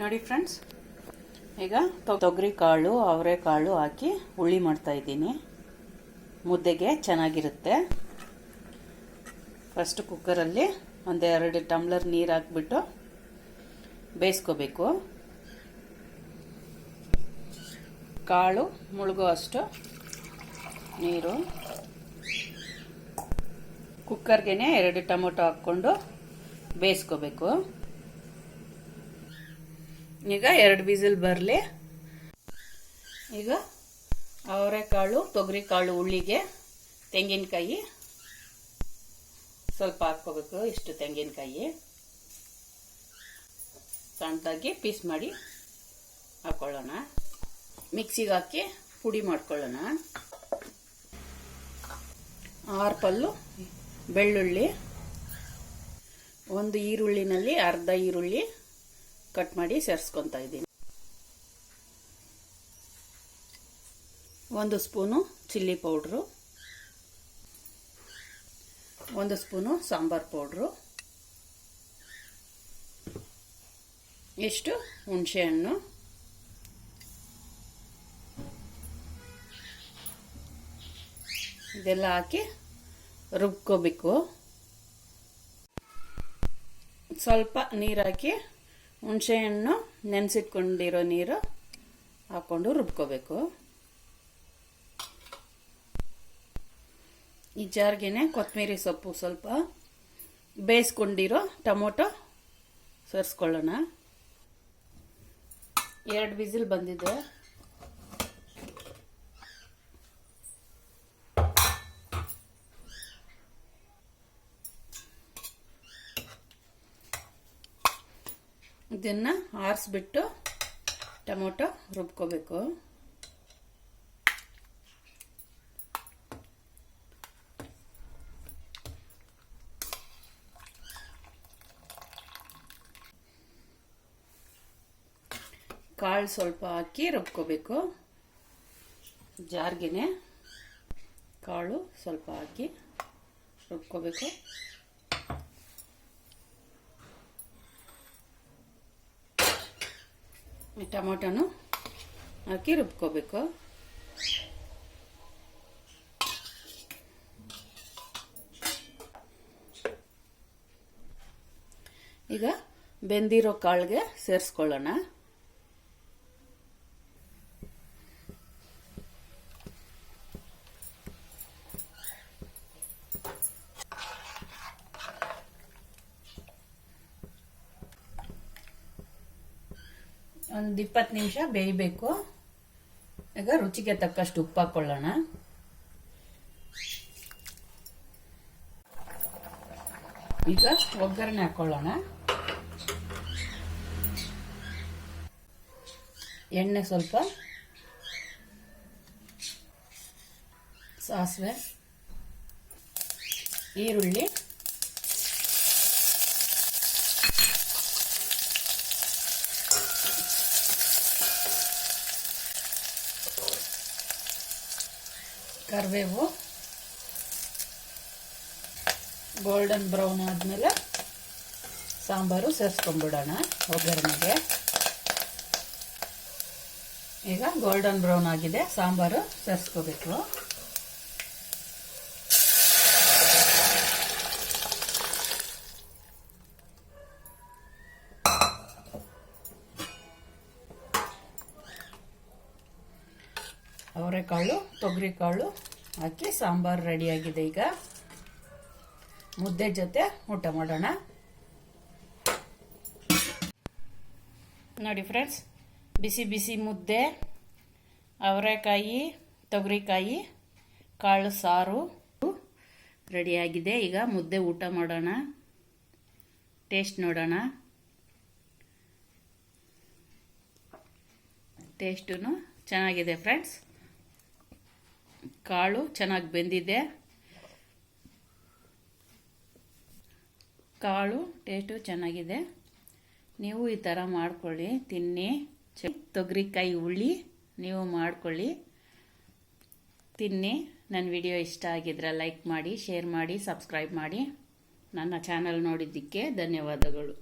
ನೋಡಿ ಫ್ರೆಂಡ್ಸ್, ಈಗ ತೊಗರಿ ಕಾಳು ಅವರೆಕಾಳು ಹಾಕಿ ಹುಳಿ ಮಾಡ್ತಾ ಇದ್ದೀನಿ. ಮುದ್ದೆಗೆ ಚೆನ್ನಾಗಿರುತ್ತೆ. ಫಸ್ಟ್ ಕುಕ್ಕರಲ್ಲಿ ಒಂದು 2 ಟಂಬ್ಲರ್ ನೀರು ಹಾಕ್ಬಿಟ್ಟು ಬೇಯಿಸ್ಕೋಬೇಕು. ಕಾಳು ಮುಳುಗೋ ಅಷ್ಟು ನೀರು. ಕುಕ್ಕರ್ಗೆ 2 ಟೊಮೊಟೊ ಹಾಕ್ಕೊಂಡು ಬೇಯಿಸ್ಕೋಬೇಕು. ಈಗ 2 ವಿಸಿಲ್ ಬರಲಿ. ಈಗ ಅವರೆಕಾಳು ತೊಗರಿ ಕಾಳು ಹುಳಿಗೆ ತೆಂಗಿನಕಾಯಿ ಸ್ವಲ್ಪ ಹಾಕ್ಕೋಬೇಕು. ಇಷ್ಟು ತೆಂಗಿನಕಾಯಿ ಸಣ್ಣದಾಗಿ ಪೀಸ್ ಮಾಡಿ ಹಾಕೊಳ್ಳೋಣ. ಮಿಕ್ಸಿಗೆ ಹಾಕಿ ಪುಡಿ ಮಾಡ್ಕೊಳ್ಳೋಣ. 6 ಪಲ್ಲು ಬೆಳ್ಳುಳ್ಳಿ, 1 ಈರುಳ್ಳಿನಲ್ಲಿ ಅರ್ಧ ಈರುಳ್ಳಿ ಕಟ್ ಮಾಡಿ ಸೇರಿಸ್ಕೊತಾ ಇದ್ದೀನಿ. 1 spoon chilli powder, 1 spoon sambar powder, ಇಷ್ಟು ಹುಣಸೆ ಹಣ್ಣು, ಇದೆಲ್ಲ ಹಾಕಿ ರುಬ್ಕೋಬೇಕು. ಸ್ವಲ್ಪ ನೀರು ಹಾಕಿ ಹುಣಸೆ ಹಣ್ಣು ನೆನೆಸಿಟ್ಕೊಂಡಿರೋ ನೀರು ಹಾಕ್ಕೊಂಡು ರುಬ್ಕೋಬೇಕು. ಈ ಜಾರ್ಗೆನೆ ಕೊತ್ತಂಬರಿ ಸೊಪ್ಪು ಸ್ವಲ್ಪ ಬೇಯಿಸ್ಕೊಂಡಿರೋ ಟೊಮೊಟೊ ಸೇರಿಸ್ಕೊಳ್ಳೋಣ. 2 ವಿಸಿಲ್ ಬಂದಿದೆ. ಇದನ್ನ ಆರಿಸ್ಬಿಟ್ಟು ಟೊಮೊಟೊ ರುಬ್ಕೋಬೇಕು. ಕಾಳು ಸ್ವಲ್ಪ ಹಾಕಿ ರುಬ್ಕೋಬೇಕು. ಜಾರ್ಗೆನೆ ಕಾಳು ಸ್ವಲ್ಪ ಹಾಕಿ ರುಬ್ಕೋಬೇಕು. ಟೊಮೊಟೊನು ಹಾಕಿ ರುಬ್ಕೋಬೇಕು. ಈಗ ಬೆಂದಿರೋ ಕಾಳಿಗೆ ಸೇರಿಸ್ಕೊಳ್ಳೋಣ. ಒಂದು 20 ನಿಮಿಷ ಬೇಯಬೇಕು. ಈಗ ರುಚಿಗೆ ತಕ್ಕಷ್ಟು ಉಪ್ಪು ಹಾಕೊಳ್ಳೋಣ. ಈಗ ಒಗ್ಗರಣೆ ಹಾಕೊಳ್ಳೋಣ. ಎಣ್ಣೆ ಸ್ವಲ್ಪ, ಸಾಸಿವೆ, ಈರುಳ್ಳಿ, ಕರಿಬೇವು, ಗೋಲ್ಡನ್ ಬ್ರೌನ್ ಆದಮೇಲೆ ಸಾಂಬಾರು ಸೇರಿಸ್ಕೊಂಡ್ಬಿಡೋಣ ಒಗ್ಗರಣೆಗೆ. ಈಗ ಗೋಲ್ಡನ್ ಬ್ರೌನ್ ಆಗಿದೆ, ಸಾಂಬಾರು ಸೇರಿಸ್ಕೋಬೇಕು. ಅವರೆಕಾಳು ತೊಗರಿ ಕಾಳು ಹಾಕಿ ಸಾಂಬಾರು ರೆಡಿಯಾಗಿದೆ. ಈಗ ಮುದ್ದೆ ಜೊತೆ ಊಟ ಮಾಡೋಣ. ನೋಡಿ ಫ್ರೆಂಡ್ಸ್, ಬಿಸಿ ಬಿಸಿ ಮುದ್ದೆ, ಅವರೆಕಾಯಿ ತೊಗರಿಕಾಯಿ ಕಾಳು ಸಾರು ರೆಡಿಯಾಗಿದೆ. ಈಗ ಮುದ್ದೆ ಊಟ ಮಾಡೋಣ. ಟೇಸ್ಟ್ ನೋಡೋಣ. ಟೇಸ್ಟು ಚೆನ್ನಾಗಿದೆ ಫ್ರೆಂಡ್ಸ್. ಕಾಳು ಚೆನ್ನಾಗಿ ಬೆಂದಿದೆ. ಕಾಳು ಟೇಸ್ಟು ಚೆನ್ನಾಗಿದೆ. ನೀವು ಈ ಥರ ಮಾಡ್ಕೊಳ್ಳಿ, ತಿನ್ನಿ. ತೊಗರಿಕಾಯಿ ಹುಳಿ ನೀವು ಮಾಡ್ಕೊಳ್ಳಿ, ತಿನ್ನಿ. ನನ್ನ ವಿಡಿಯೋ ಇಷ್ಟ ಆಗಿದ್ರೆ ಲೈಕ್ ಮಾಡಿ, ಶೇರ್ ಮಾಡಿ, ಸಬ್ಸ್ಕ್ರೈಬ್ ಮಾಡಿ. ನನ್ನ ಚಾನಲ್ ನೋಡಿದ್ದಕ್ಕೆ ಧನ್ಯವಾದಗಳು.